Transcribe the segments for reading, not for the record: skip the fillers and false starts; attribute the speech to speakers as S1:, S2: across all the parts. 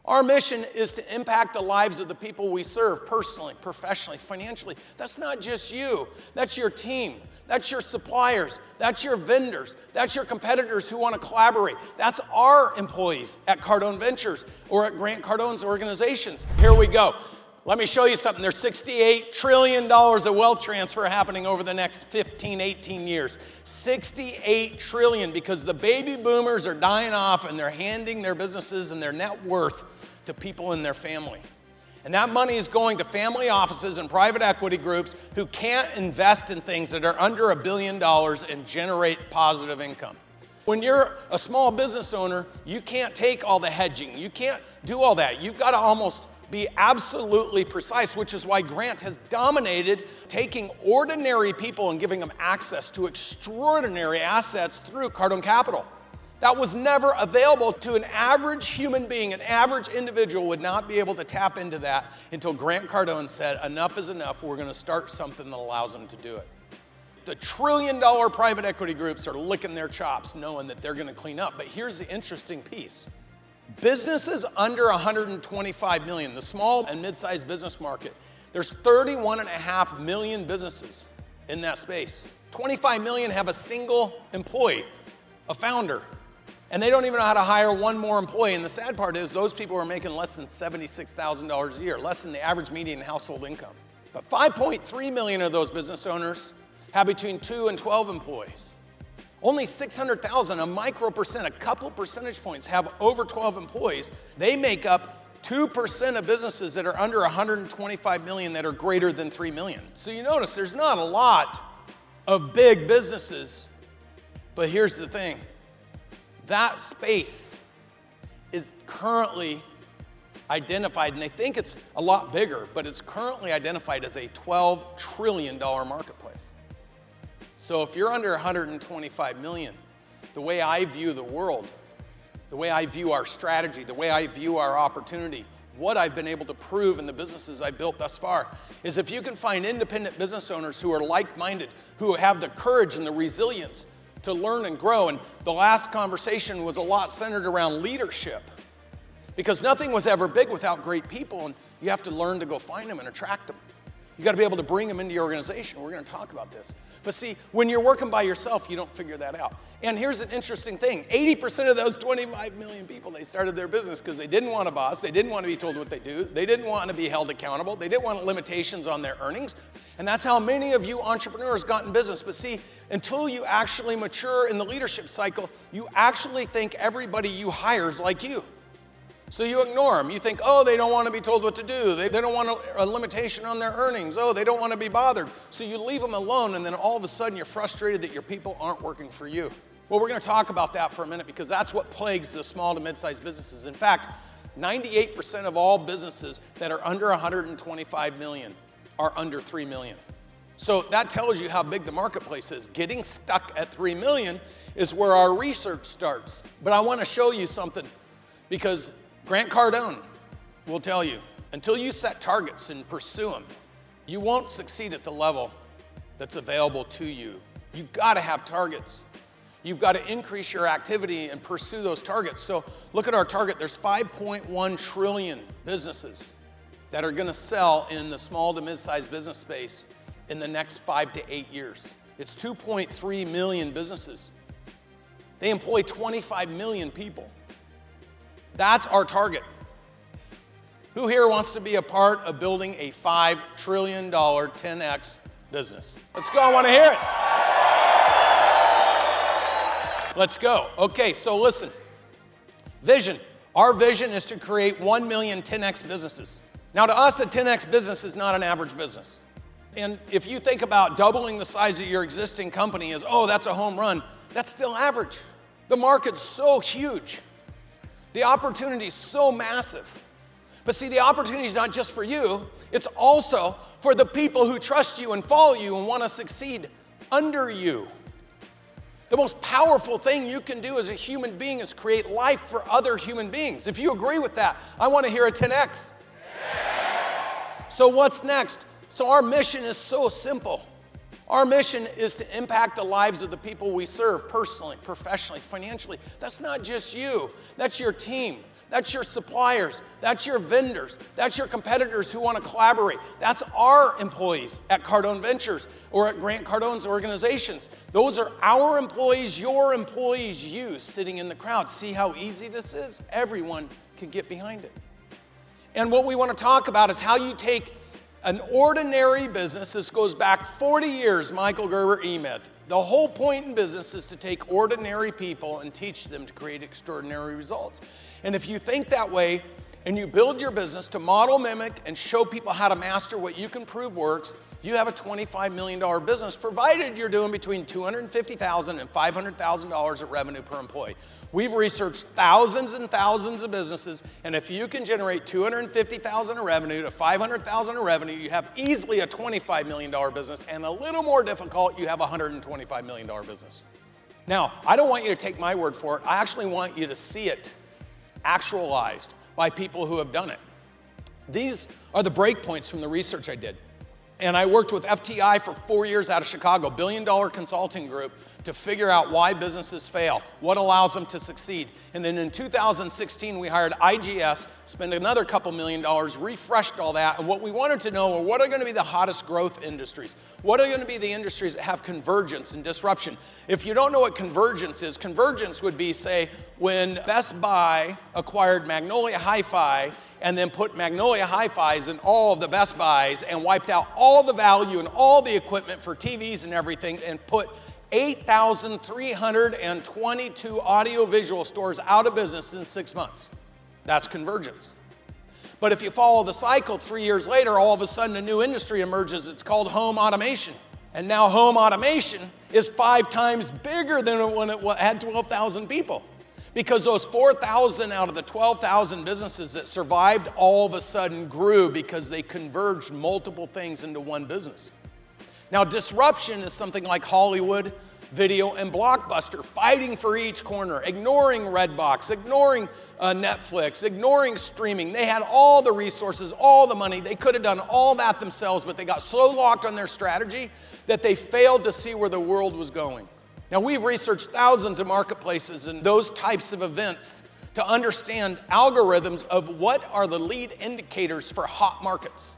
S1: Our mission is to impact the lives of the people we serve personally, professionally, financially. That's not just you. That's your team. That's your suppliers. That's your vendors. That's your competitors who want to collaborate. That's our employees at Cardone Ventures or at Grant Cardone's organizations. Here we go. Let me show you something. There's $68 trillion of wealth transfer happening over the next 15, 18 years. $68 trillion because the baby boomers are dying off and they're handing their businesses and their net worth to people in their family. And that money is going to family offices and private equity groups who can't invest in things that are under $1 billion and generate positive income. When you're a small business owner, you can't take all the hedging. You can't do all that. You've got to almost be absolutely precise, which is why Grant has dominated taking ordinary people and giving them access to extraordinary assets through Cardone Capital. That was never available to an average human being. An average individual would not be able to tap into that until Grant Cardone said, enough is enough, we're going to start something that allows them to do it. The trillion-dollar private equity groups are licking their chops knowing that they're going to clean up. But here's the interesting piece. Businesses under 125 million, the small and mid-sized business market, there's 31.5 million businesses in that space. 25 million have a single employee, a founder, and they don't even know how to hire one more employee. And the sad part is those people are making less than $76,000 a year, less than the average median household income. But 5.3 million of those business owners have between 2 and 12 employees. Only 600,000, a micro percent, a couple percentage points, have over 12 employees. They make up 2% of businesses that are under 125 million that are greater than 3 million. So you notice there's not a lot of big businesses, but here's the thing. That space is currently identified, and they think it's a lot bigger, but it's currently identified as a $12 trillion marketplace. So if you're under 125 million, the way I view the world, the way I view our strategy, the way I view our opportunity, what I've been able to prove in the businesses I've built thus far, is if you can find independent business owners who are like-minded, who have the courage and the resilience to learn and grow. And the last conversation was a lot centered around leadership, because nothing was ever big without great people, and you have to learn to go find them and attract them. You got to be able to bring them into your organization. We're going to talk about this. But see, when you're working by yourself, you don't figure that out. And here's an interesting thing. 80% of those 25 million people, they started their business because they didn't want a boss. They didn't want to be told what they do. They didn't want to be held accountable. They didn't want limitations on their earnings. And that's how many of you entrepreneurs got in business. But see, until you actually mature in the leadership cycle, you actually think everybody you hire is like you. So you ignore them. You think, oh, they don't want to be told what to do. They don't want a limitation on their earnings. Oh, they don't want to be bothered. So you leave them alone, and then all of a sudden you're frustrated that your people aren't working for you. Well, we're going to talk about that for a minute, because that's what plagues the small to mid-sized businesses. In fact, 98% of all businesses that are under 125 million are under 3 million. So that tells you how big the marketplace is. Getting stuck at 3 million is where our research starts. But I want to show you something, because Grant Cardone will tell you, until you set targets and pursue them, you won't succeed at the level that's available to you. You've got to have targets. You've got to increase your activity and pursue those targets. So look at our target. There's 5.1 trillion businesses that are going to sell in the small to mid-sized business space in the next 5 to 8 years. It's 2.3 million businesses. They employ 25 million people. That's our target. Who here wants to be a part of building a $5 trillion 10X business? Let's go, I want to hear it. Let's go. Okay, so listen. Vision. Our vision is to create 1 million 10X businesses. Now to us, a 10X business is not an average business. And if you think about doubling the size of your existing company as, oh, that's a home run, that's still average. The market's so huge. The opportunity is so massive. But see, the opportunity is not just for you, it's also for the people who trust you and follow you and want to succeed under you. The most powerful thing you can do as a human being is create life for other human beings. If you agree with that, I want to hear a 10X. So what's next? So our mission is so simple. Our mission is to impact the lives of the people we serve personally, professionally, financially. That's not just you. That's your team. That's your suppliers. That's your vendors. That's your competitors who want to collaborate. That's our employees at Cardone Ventures or at Grant Cardone's organizations. Those are our employees, your employees, you sitting in the crowd. See how easy this is? Everyone can get behind it. And what we want to talk about is how you take an ordinary business. This goes back 40 years, Michael Gerber, EMED. The whole point in business is to take ordinary people and teach them to create extraordinary results. And if you think that way and you build your business to model, mimic, and show people how to master what you can prove works, you have a $25 million business, provided you're doing between $250,000 and $500,000 of revenue per employee. We've researched thousands and thousands of businesses, and if you can generate $250,000 of revenue to $500,000 of revenue, you have easily a $25 million business, and a little more difficult, you have a $125 million business. Now, I don't want you to take my word for it. I actually want you to see it actualized by people who have done it. These are the break points from the research I did. And I worked with FTI for 4 years out of Chicago, billion-dollar consulting group, to figure out why businesses fail, what allows them to succeed. And then in 2016, we hired IGS, spent another couple $1 million, refreshed all that. And what we wanted to know were what are going to be the hottest growth industries? What are going to be the industries that have convergence and disruption? If you don't know what convergence is, convergence would be, say, when Best Buy acquired Magnolia Hi-Fi and then put Magnolia Hi-Fis in all of the Best Buys and wiped out all the value and all the equipment for TVs and everything and put 8,322 audiovisual stores out of business in 6 months. That's convergence. But if you follow the cycle, 3 years later, all of a sudden a new industry emerges. It's called home automation. And now home automation is 5 times bigger than when it had 12,000 people. Because those 4,000 out of the 12,000 businesses that survived all of a sudden grew because they converged multiple things into one business. Now, disruption is something like Hollywood, Video, and Blockbuster fighting for each corner, ignoring Redbox, ignoring Netflix, ignoring streaming. They had all the resources, all the money. They could have done all that themselves, but they got so locked on their strategy that they failed to see where the world was going. Now, we've researched thousands of marketplaces and those types of events to understand algorithms of what are the lead indicators for hot markets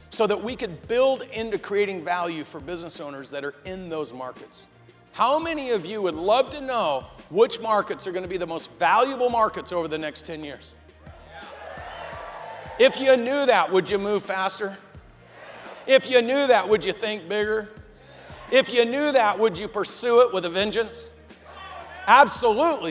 S1: so that we could build into creating value for business owners that are in those markets. How many of you would love to know which markets are going to be the most valuable markets over the next 10 years? If you knew that, would you move faster? If you knew that, would you think bigger? If you knew that, would you pursue it with a vengeance? Absolutely.